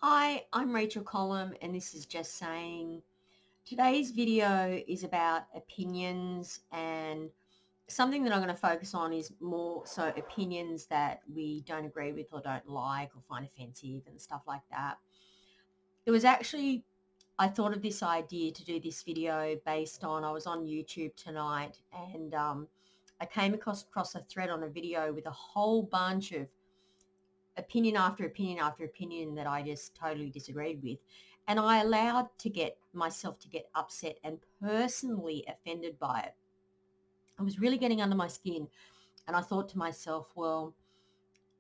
Hi, I'm Rachel Colomb and this is Just Saying. Today's video is about opinions, and something that I'm going to focus on is more so opinions that we don't agree with or don't like or find offensive and stuff like that. It was actually, I thought of this idea to do this video based on, I was on YouTube tonight and I came across a thread on a video with a whole bunch of opinion after opinion after opinion that I just totally disagreed with. And I allowed to get myself to get upset and personally offended by it. I was really getting under my skin. And I thought to myself, well,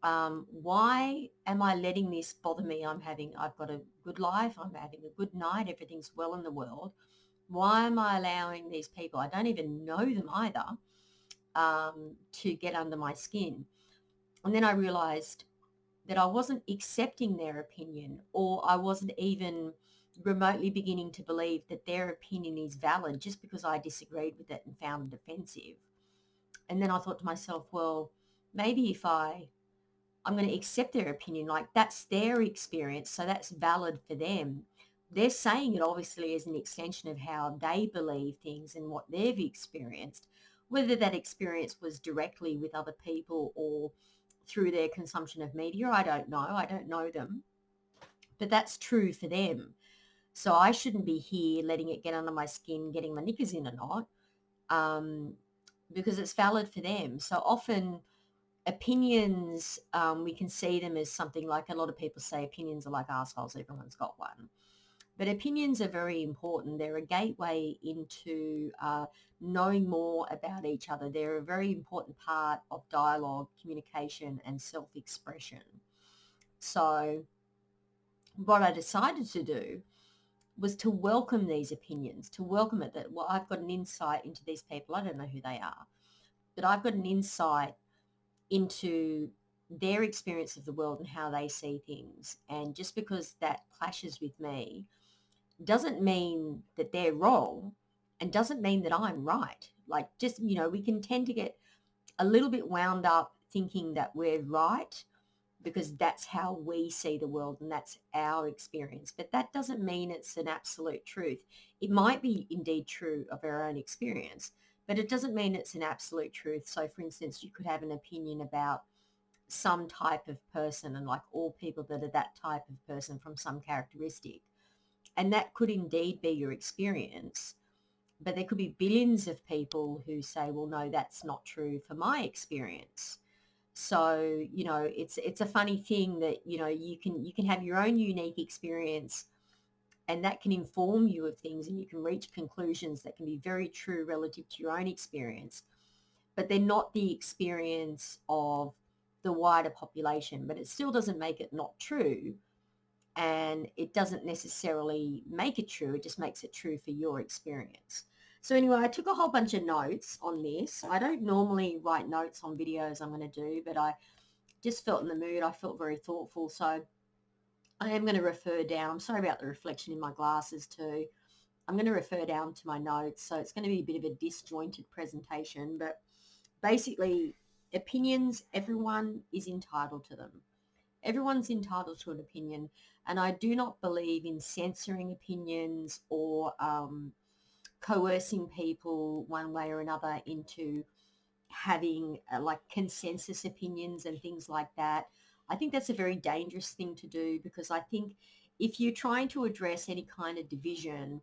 why am I letting this bother me? I've got a good life. I'm having a good night. Everything's well in the world. Why am I allowing these people, I don't even know them either, to get under my skin? And then I realized that I wasn't accepting their opinion, or I wasn't even remotely beginning to believe that their opinion is valid just because I disagreed with it and found it offensive. And then I thought to myself, well, maybe if I'm going to accept their opinion, like that's their experience, so that's valid for them. They're saying it obviously as an extension of how they believe things and what they've experienced. Whether that experience was directly with other people or through their consumption of media, I don't know. I don't know them. But that's true for them. So I shouldn't be here letting it get under my skin, getting my knickers in a knot, um, because it's valid for them. So often opinions, we can see them as something like, a lot of people say opinions are like assholes, everyone's got one. But opinions are very important. They're a gateway into knowing more about each other. They're a very important part of dialogue, communication, and self-expression. So what I decided to do was to welcome these opinions, to welcome it that, well, I've got an insight into these people. I don't know who they are, but I've got an insight into their experience of the world and how they see things. And just because that clashes with me doesn't mean that they're wrong, and doesn't mean that I'm right. Like, just, we can tend to get a little bit wound up thinking that we're right because that's how we see the world and that's our experience. But that doesn't mean it's an absolute truth. It might be indeed true of our own experience, but it doesn't mean it's an absolute truth. So for instance, you could have an opinion about some type of person, and like all people that are that type of person from some characteristic. And that could indeed be your experience. But there could be billions of people who say, well, no, that's not true for my experience. So, it's a funny thing that, you can have your own unique experience, and that can inform you of things, and you can reach conclusions that can be very true relative to your own experience, but they're not the experience of the wider population. But it still doesn't make it not true, and it doesn't necessarily make it true. It just makes it true for your experience. So anyway, I took a whole bunch of notes on this. I don't normally write notes on videos I'm going to do, but I just felt in the mood. I felt very thoughtful. So I am going to refer down. I'm sorry about the reflection in my glasses too. I'm going to refer down to my notes. So it's going to be a bit of a disjointed presentation, but basically opinions, everyone is entitled to them. Everyone's entitled to an opinion, and I do not believe in censoring opinions or coercing people one way or another into having like consensus opinions and things like that. I think that's a very dangerous thing to do, because I think if you're trying to address any kind of division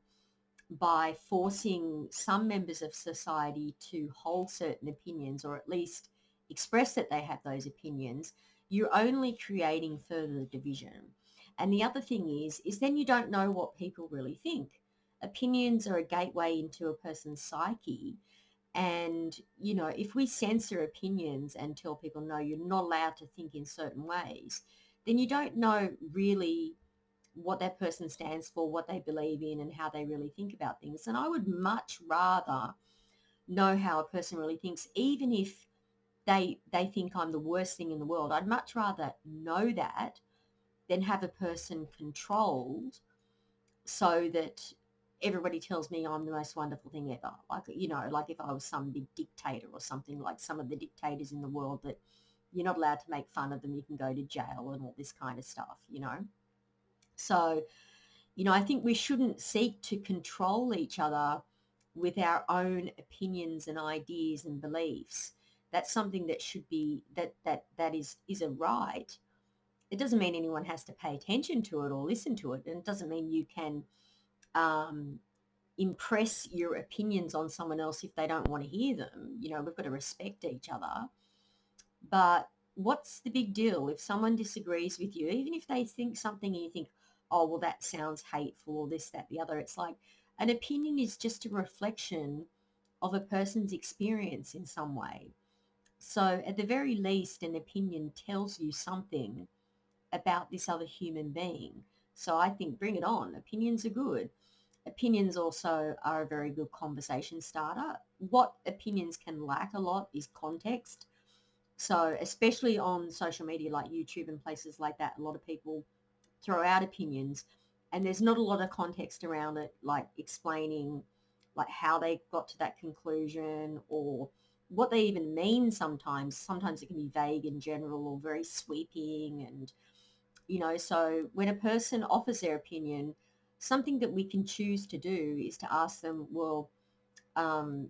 by forcing some members of society to hold certain opinions, or at least express that they have those opinions, you're only creating further division. And the other thing is then you don't know what people really think. Opinions are a gateway into a person's psyche. And, if we censor opinions and tell people, no, you're not allowed to think in certain ways, then you don't know really what that person stands for, what they believe in, and how they really think about things. And I would much rather know how a person really thinks, even if they think I'm the worst thing in the world. I'd much rather know that than have a person controlled so that everybody tells me I'm the most wonderful thing ever. Like if I was some big dictator or something, like some of the dictators in the world, that you're not allowed to make fun of them, you can go to jail and all this kind of stuff. So, I think we shouldn't seek to control each other with our own opinions and ideas and beliefs. That's something that should be that is a right. It doesn't mean anyone has to pay attention to it or listen to it, and it doesn't mean you can um, impress your opinions on someone else if they don't want to hear them. We've got to respect each other. But what's the big deal if someone disagrees with you, even if they think something and you think, oh, well, that sounds hateful or this, that, the other? It's like an opinion is just a reflection of a person's experience in some way. So, at the very least, an opinion tells you something about this other human being. So, I think bring it on. Opinions are good. Opinions also are a very good conversation starter. What opinions can lack a lot is context. So, especially on social media like YouTube and places like that, a lot of people throw out opinions and there's not a lot of context around it, like explaining like how they got to that conclusion or what they even mean sometimes. Sometimes it can be vague and general or very sweeping. And, so when a person offers their opinion, something that we can choose to do is to ask them, well, um,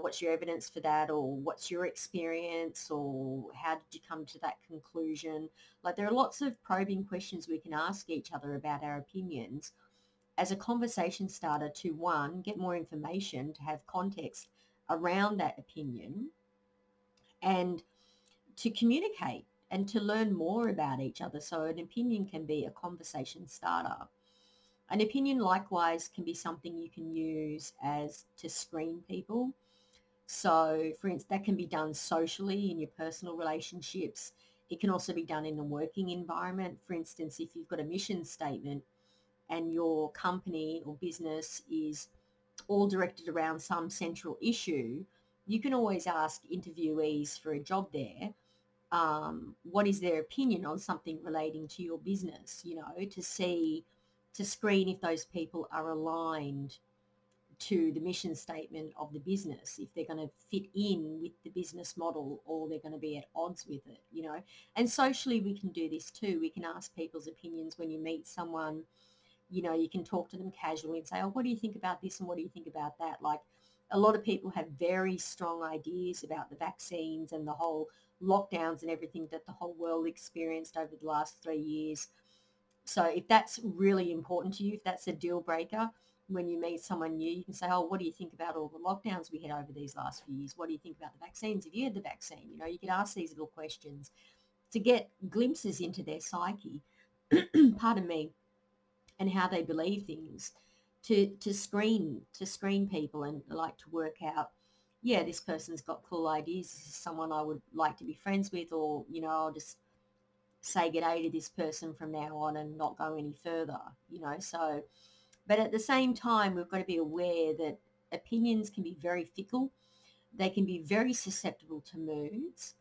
what's your evidence for that, or what's your experience, or how did you come to that conclusion? Like there are lots of probing questions we can ask each other about our opinions as a conversation starter to, one, get more information, to have context around that opinion, and to communicate and to learn more about each other. So an opinion can be a conversation starter. An opinion likewise can be something you can use as to screen people. So, for instance, that can be done socially in your personal relationships. It can also be done in a working environment. For instance, if you've got a mission statement and your company or business is all directed around some central issue, you can always ask interviewees for a job there, what is their opinion on something relating to your business, to screen if those people are aligned to the mission statement of the business, if they're going to fit in with the business model or they're going to be at odds with it. And socially we can do this too. We can ask people's opinions when you meet someone. You can talk to them casually and say, oh, what do you think about this and what do you think about that? Like a lot of people have very strong ideas about the vaccines and the whole lockdowns and everything that the whole world experienced over the last 3 years. So if that's really important to you, if that's a deal breaker, when you meet someone new, you can say, oh, what do you think about all the lockdowns we had over these last few years? What do you think about the vaccines? Have you had the vaccine? You can ask these little questions to get glimpses into their psyche, pardon me, and how they believe things, to screen people and like to work out, yeah, this person's got cool ideas. This is someone I would like to be friends with, or, I'll just say good day to this person from now on and not go any further, So, but at the same time, we've got to be aware that opinions can be very fickle. They can be very susceptible to moods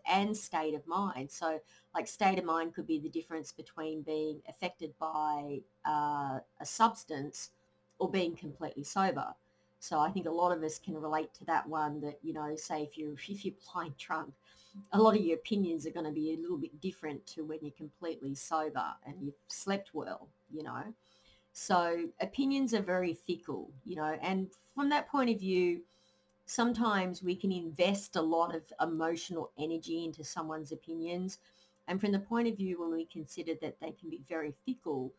and state of mind. So, like, state of mind could be the difference between being affected by a substance or being completely sober. So, I think a lot of us can relate to that one. That, say if you're blind drunk, a lot of your opinions are going to be a little bit different to when you're completely sober and you've slept well. So opinions are very fickle, and from that point of view, sometimes we can invest a lot of emotional energy into someone's opinions. And from the point of view when we consider that they can be very fickle,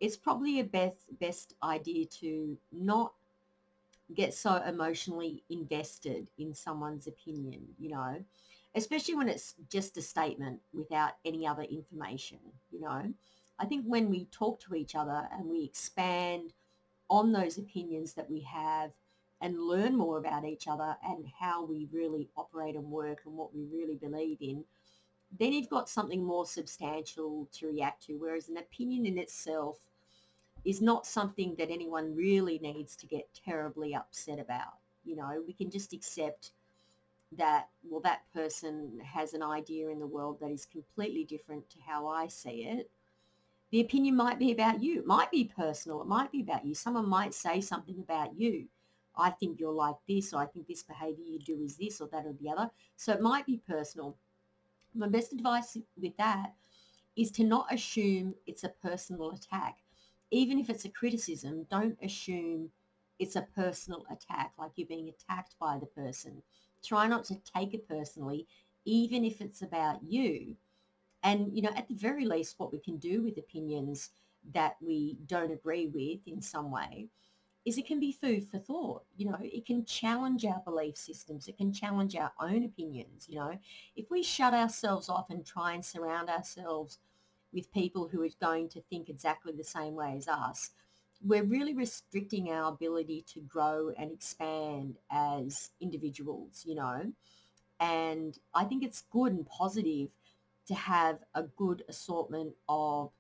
it's probably a best idea to not get so emotionally invested in someone's opinion, especially when it's just a statement without any other information. I think when we talk to each other and we expand on those opinions that we have and learn more about each other and how we really operate and work and what we really believe in, then you've got something more substantial to react to. Whereas an opinion in itself is not something that anyone really needs to get terribly upset about. We can just accept that, well, that person has an idea in the world that is completely different to how I see it. The opinion might be about you. It might be personal. It might be about you. Someone might say something about you. I think you're like this, or I think this behavior you do is this or that or the other. So it might be personal. My best advice with that is to not assume it's a personal attack. Even if it's a criticism, don't assume it's a personal attack, like you're being attacked by the person. Try not to take it personally, even if it's about you. And, at the very least, what we can do with opinions that we don't agree with in some way is it can be food for thought. It can challenge our belief systems. It can challenge our own opinions. If we shut ourselves off and try and surround ourselves with people who are going to think exactly the same way as us, we're really restricting our ability to grow and expand as individuals. And I think it's good and positive to have a good assortment of,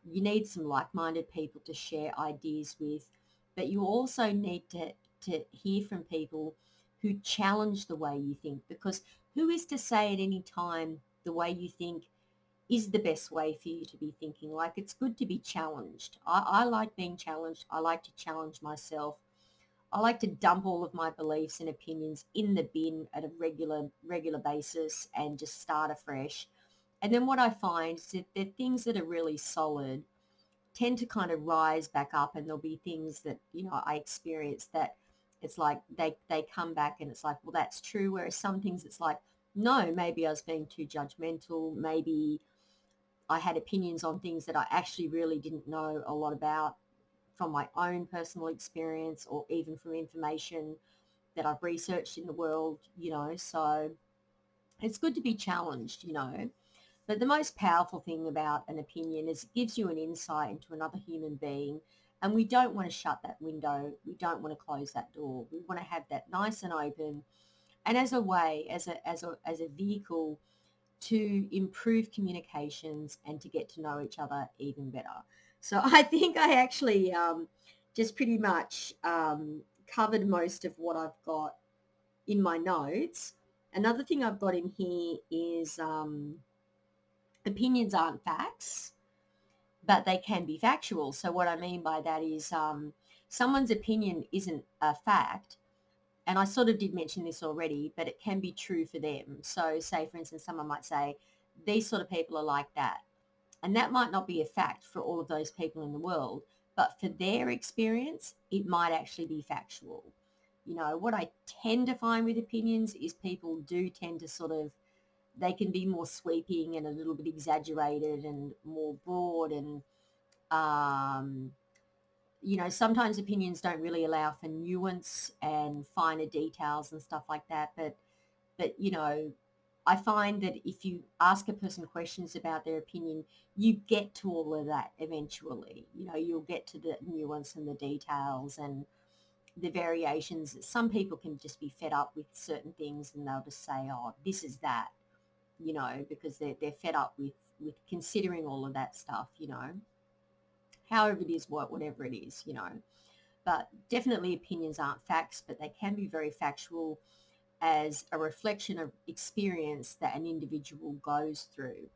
you need some like-minded people to share ideas with, but you also need to hear from people who challenge the way you think, because who is to say at any time the way you think is the best way for you to be thinking? Like, it's good to be challenged. I like being challenged. I like to challenge myself. I like to dump all of my beliefs and opinions in the bin at a regular basis and just start afresh. And then what I find is that the things that are really solid tend to kind of rise back up, and there'll be things that, I experience that it's like they come back and it's like, well, that's true. Whereas some things it's like, no, maybe I was being too judgmental. Maybe I had opinions on things that I actually really didn't know a lot about from my own personal experience, or even from information that I've researched in the world. So it's good to be challenged. But the most powerful thing about an opinion is it gives you an insight into another human being. And we don't want to shut that window. We don't want to close that door. We want to have that nice and open. And as a way, as a vehicle to improve communications and to get to know each other even better. So I think I actually just pretty much covered most of what I've got in my notes. Another thing I've got in here is opinions aren't facts, but they can be factual. So what I mean by that is someone's opinion isn't a fact. And I sort of did mention this already, but it can be true for them. So say, for instance, someone might say, these sort of people are like that. And that might not be a fact for all of those people in the world, but for their experience, it might actually be factual. What I tend to find with opinions is people do tend to sort of, they can be more sweeping and a little bit exaggerated and more broad, and um, sometimes opinions don't really allow for nuance and finer details and stuff like that. But I find that if you ask a person questions about their opinion, you get to all of that eventually. You'll get to the nuance and the details and the variations. Some people can just be fed up with certain things and they'll just say, oh, this is that, because they're fed up with considering all of that stuff. However it is, whatever it is. But definitely opinions aren't facts, but they can be very factual as a reflection of experience that an individual goes through.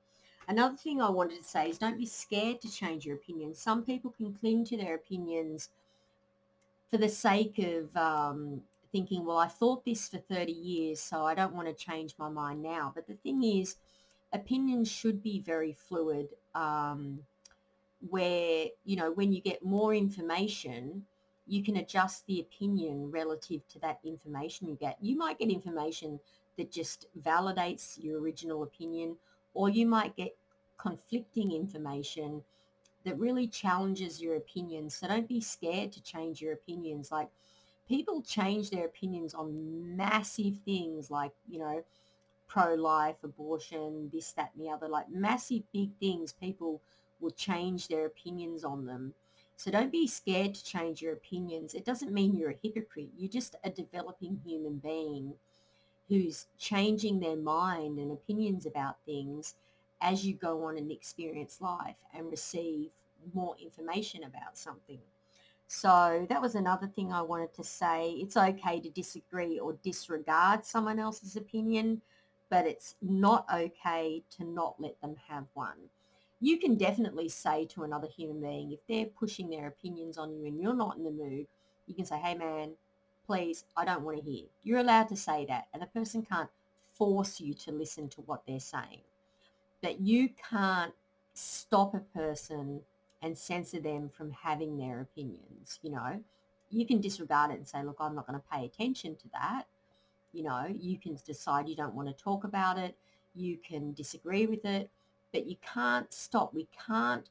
Another thing I wanted to say is don't be scared to change your opinion. Some people can cling to their opinions for the sake of thinking, well, I thought this for 30 years, so I don't want to change my mind now. But the thing is, opinions should be very fluid, where, when you get more information, you can adjust the opinion relative to that information you get. You might get information that just validates your original opinion, or you might get conflicting information that really challenges your opinion. So don't be scared to change your opinions. Like, people change their opinions on massive things like, pro-life, abortion, this, that, and the other, like massive big things. People will change their opinions on them. So don't be scared to change your opinions. It doesn't mean you're a hypocrite. You're just a developing human being who's changing their mind and opinions about things as you go on and experience life and receive more information about something. So that was another thing I wanted to say. It's okay to disagree or disregard someone else's opinion, but it's not okay to not let them have one. You can definitely say to another human being, if they're pushing their opinions on you and you're not in the mood, you can say, hey man, please, I don't want to hear. You're allowed to say that, and a person can't force you to listen to what they're saying. But you can't stop a person and censor them from having their opinions. You can disregard it and say, look, I'm not going to pay attention to that. You can decide you don't want to talk about it. You can disagree with it, but you can't stop. We've got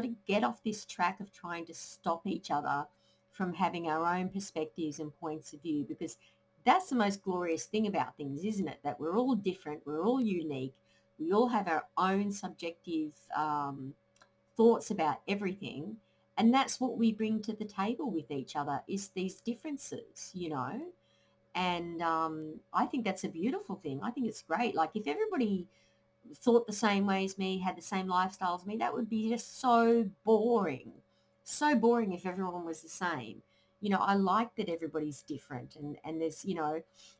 to get off this track of trying to stop each other from having our own perspectives and points of view, because that's the most glorious thing about things, isn't it? That we're all different, we're all unique, we all have our own subjective thoughts about everything. And that's what we bring to the table with each other, is these differences. And I think that's a beautiful thing. I think it's great. Like, if everybody thought the same way as me, had the same lifestyle as me, that would be just so boring. So boring if everyone was the same. I like that everybody's different, and there's,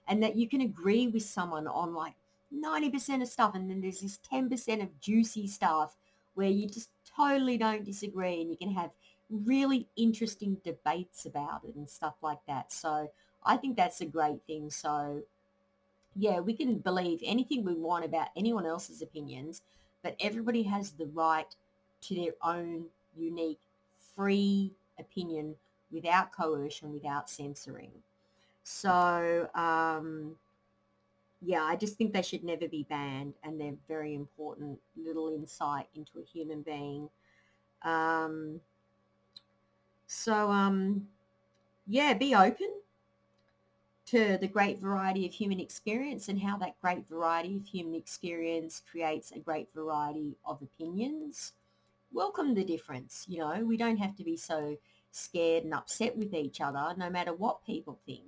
and that you can agree with someone on like 90% of stuff, and then there's this 10% of juicy stuff where you just totally don't disagree, and you can have really interesting debates about it and stuff like that. So I think that's a great thing. So yeah, we can believe anything we want about anyone else's opinions, but everybody has the right to their own unique, free opinion without coercion, without censoring. So, yeah, I just think they should never be banned, and they're very important little insight into a human being. Um, so, yeah, be open to the great variety of human experience, and how that great variety of human experience creates a great variety of opinions. Welcome the difference. We don't have to be so scared and upset with each other, no matter what people think.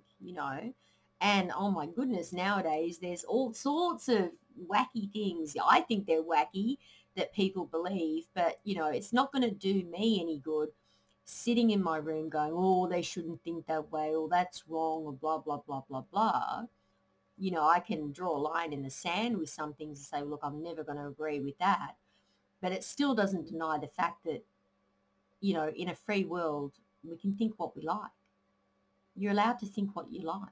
And oh my goodness, nowadays there's all sorts of wacky things. I think they're wacky that people believe, but it's not going to do me any good sitting in my room going, oh, they shouldn't think that way, or that's wrong, or blah, blah, blah, blah, blah. I can draw a line in the sand with some things and say, look, I'm never going to agree with that. But it still doesn't deny the fact that, in a free world, we can think what we like. You're allowed to think what you like.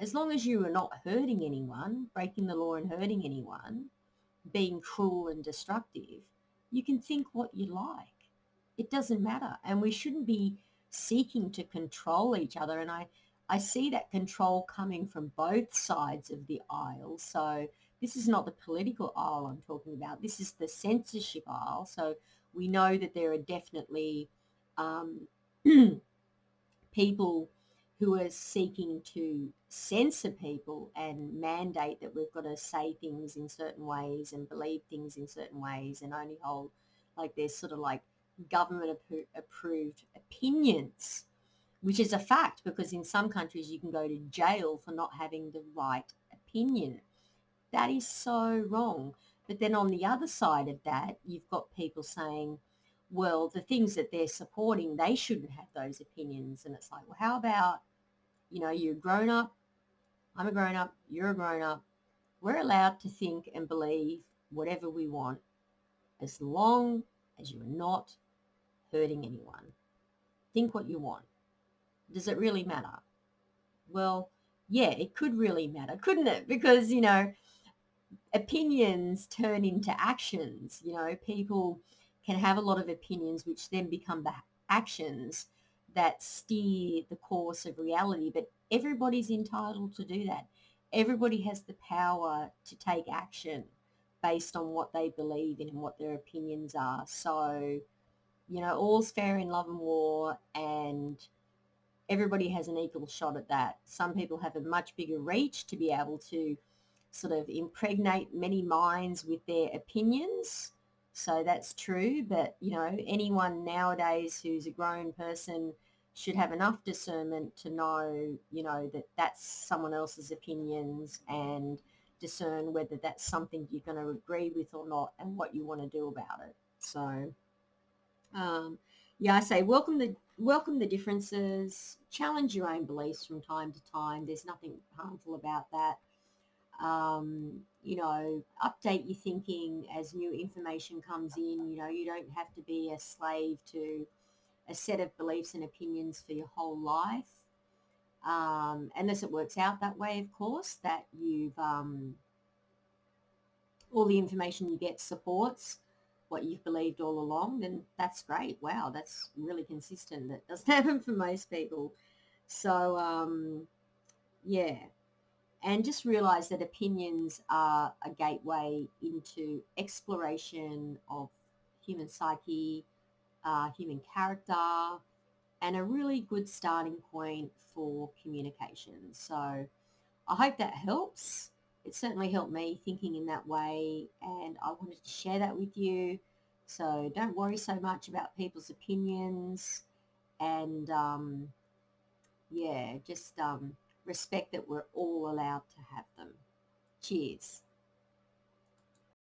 As long as you are not hurting anyone, breaking the law and hurting anyone, being cruel and destructive, you can think what you like. It doesn't matter. And we shouldn't be seeking to control each other. And I see that control coming from both sides of the aisle. So this is not the political aisle I'm talking about. This is the censorship aisle. So we know that there are definitely um, people who are seeking to censor people and mandate that we've got to say things in certain ways and believe things in certain ways and only hold, like, there's sort of like government approved opinions, which is a fact, because in some countries you can go to jail for not having the right opinion. That is so wrong. But then on the other side of that, you've got people saying, well, the things that they're supporting, they shouldn't have those opinions. And it's like, well, how about, you're a grown up, I'm a grown up, you're a grown up. We're allowed to think and believe whatever we want, as long as you're not hurting anyone. Think what you want. Does it really matter? Well, yeah, it could really matter, couldn't it? Because, opinions turn into actions. People can have a lot of opinions which then become the actions that steer the course of reality. But everybody's entitled to do that. Everybody has the power to take action based on what they believe in and what their opinions are. So, all's fair in love and war, and everybody has an equal shot at that. Some people have a much bigger reach to be able to sort of impregnate many minds with their opinions. So that's true. But, anyone nowadays who's a grown person should have enough discernment to know, that that's someone else's opinions, and discern whether that's something you're going to agree with or not, and what you want to do about it. So, yeah, I say welcome the differences. Challenge your own beliefs from time to time. There's nothing harmful about that. Update your thinking as new information comes in. You don't have to be a slave to a set of beliefs and opinions for your whole life, unless it works out that way, of course, that you've all the information you get supports what you've believed all along, then that's great. Wow, that's really consistent. That doesn't happen for most people. So, yeah. And just realize that opinions are a gateway into exploration of human psyche, human character, and a really good starting point for communication. So I hope that helps. It certainly helped me thinking in that way, and I wanted to share that with you. So don't worry so much about people's opinions, and yeah, just respect that we're all allowed to have them. Cheers.